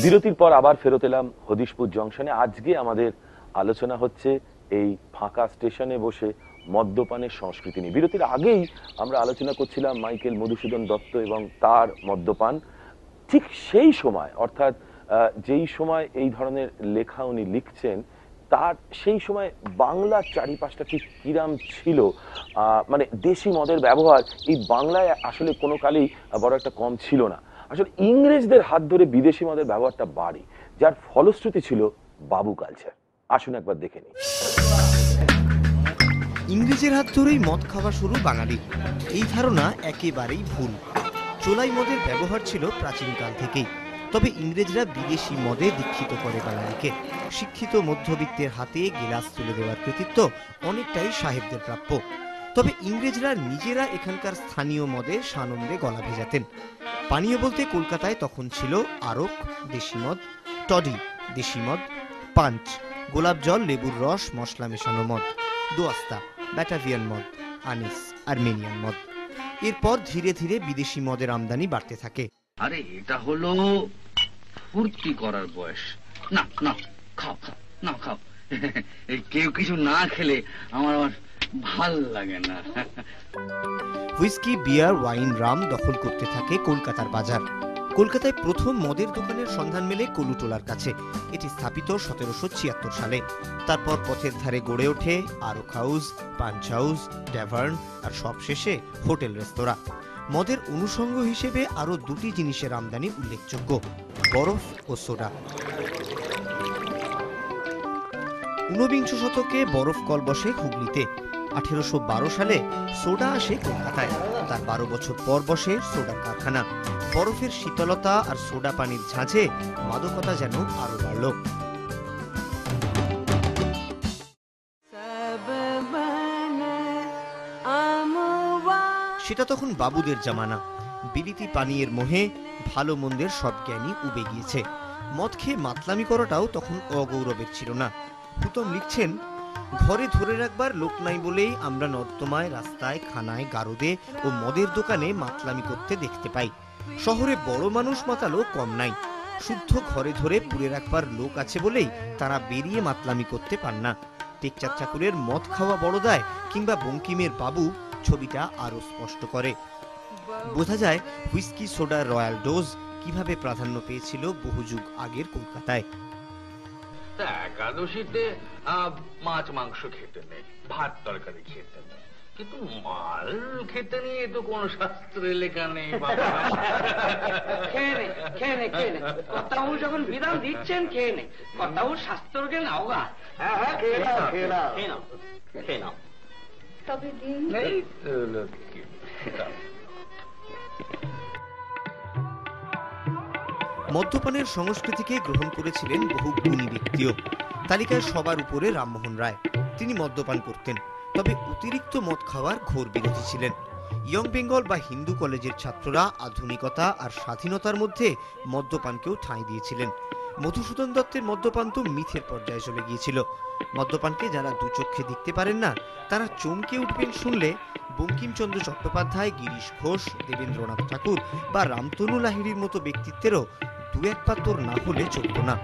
বিরতির পর আবার ফেরত এলাম হদিশপুর জংশনে। আজকে আমাদের আলোচনা হচ্ছে এই ফাঁকা স্টেশনে বসে মদ্যপানের সংস্কৃতি নিয়ে। বিরতির আগেই আমরা আলোচনা করছিলাম মাইকেল মধুসূদন দত্ত এবং তার মদ্যপান। ঠিক সেই সময়, অর্থাৎ যেই সময় এই ধরনের লেখা উনি লিখছেন, তার সেই সময় বাংলার চারিপাশটা ঠিক কিরাম ছিল। মানে দেশি মদের ব্যবহার এই বাংলায় আসলে কোনো কালেই বড় একটা কম ছিল না। আসলে ইংরেজদের হাত ধরে বিদেশি মদের ব্যবহারটা বাড়ে, যার ফলশ্রুতি ছিল বাবু কালচার। আসুন একবার দেখে নিই। ইংরেজের হাত ধরেই মদ খাওয়া শুরু বাঙালির, এই ধারণা একেবারেই ভুল। চোলাই মদের ব্যবহার ছিল প্রাচীনকাল থেকেই, তবে ইংরেজরা বিদেশি মদে দীক্ষিত করে বাঙালিকে। শিক্ষিত মধ্যবিত্তের হাতে গিলাস তুলে দেওয়ার কৃতিত্ব অনেকটাই সাহেবদের প্রাপ্য। তবে ইংরেজরা নিজেরা এখানকার স্থানীয় মদে সানন্দে গলা ভেজাতেন। পানীয় বলতে কলকাতায় তখন ছিল আরক দেশি মদ, টডি দেশি মদ, পাঞ্চ গোলাপ জল লেবুর রস মশলা মেশানো মদ, দোয়াস্তা ব্যাটাভিয়ান মদ, আনিস আর্মেনিয়ান মদ। এরপর ধীরে ধীরে বিদেশি মদের আমদানি বাড়তে থাকে। আরে এটা হলো ফুর্তি করার বয়স। না না খাও খাও না খাও, কেউ কিছু না খেলে আমার ভাল লাগে না। হুইস্কি, বিয়ার, ওয়াইন, রাম দখল করতে থাকে কলকাতার বাজার। কলকাতায় প্রথম মদের দোকানের সন্ধান মেলে কলুটোলার কাছে। এটি স্থাপিত 1776 সালে। তারপর পথের ধারে গড়ে ওঠে আরক হাউস, পাঞ্চ হাউস, ট্যাভার্ন আর সবশেষে হোটেল রেস্তোরাঁ। মদের অনুষঙ্গ হিসেবে আরো দুটি জিনিসের আমদানি উল্লেখযোগ্য, বরফ ও সোডা। 19বিংশ শতকে বরফ কল বসে হুগলিতে। 1812 সালে সোডা আসে কলকাতায়। তার 12 বছর পর বসে সোডার কারখানা। বরফের শীতলতা আর সোডা পানির ঝাঁঝে মাদকতা যেন আরো বাড়ল। সেটা তখন বাবুদের জামানা। বিলিতি পানীয়ের মোহে ভালো মন্দের সব জ্ঞানী উবে গিয়েছে। মদ খেয়ে মাতলামি করাটাও তখন অগৌরবের ছিল না। হুতম লিখছেন, ঘরে ধরে রাখবার লোক নাই বলেই আমরা নর্দমায়, রাস্তায়, খানায়, গারদে ও মদের দোকানে মাতলামি করতে দেখতে পাই। শহরে বড় মানুষ মাতালো কম নাই। শুদ্ধ ঘরে ধরে পুড়ে রাখবার লোক আছে বলেই তারা বেরিয়ে মাতলামি করতে পান না। টেকচাঁদ ঠাকুরের মদ খাওয়া বড়দায় কিংবা বঙ্কিমের বাবু ছবিটা আরো স্পষ্ট করে। বোঝা যায় হুইস্কি সোডার রয়্যাল ডোজ কিভাবে প্রাধান্য পেয়েছিল বহু যুগ আগের কলকাতায়। একাদশীতে মাছ মাংস খেতে নেই, ভাত তরকারি খেতে নেই, কিন্তু মাল খেতে নিয়ে তো কোন শাস্ত্রে লেখা নেই। কর্তাবাবু যখন বিধান দিচ্ছেন খেয়ে নে, কর্তাবাবু শাস্ত্রকে নাও গা। হ্যাঁ খেয়ে নাও, খেয়ে নাও, খেয়ে নাও, খেয়ে নাও। তবে দিন মদ্যপানের সংস্কৃতিকে গ্রহণ করেছিলেন বহু গুণী ব্যক্তিও। তালিকায় সবার উপরে রামমোহন রায়। তিনি মদ্যপান করতেন, তবে অতিরিক্ত মদ খাওয়ার ঘোর বিরোধী ছিলেন। ইয়ং বেঙ্গল বা হিন্দু কলেজের ছাত্ররা আধুনিকতা আর স্বাধীনতার মধ্যে মদ্যপানকেও ঠাঁই দিয়েছিলেন। মধুসূদন দত্তের মদ্যপান তো মিথের পর্যায়ে চলে গিয়েছিল। মদ্যপানকে যারা দু চক্ষে দেখতে পারেন না, তারা চমকে উঠবেন শুনলে বঙ্কিমচন্দ্র চট্টোপাধ্যায়, গিরিশ ঘোষ, দেবেন্দ্রনাথ ঠাকুর বা রামতনু লাহিড়ির মতো ব্যক্তিত্বেরও দু এক পাতর না হলে চলত না।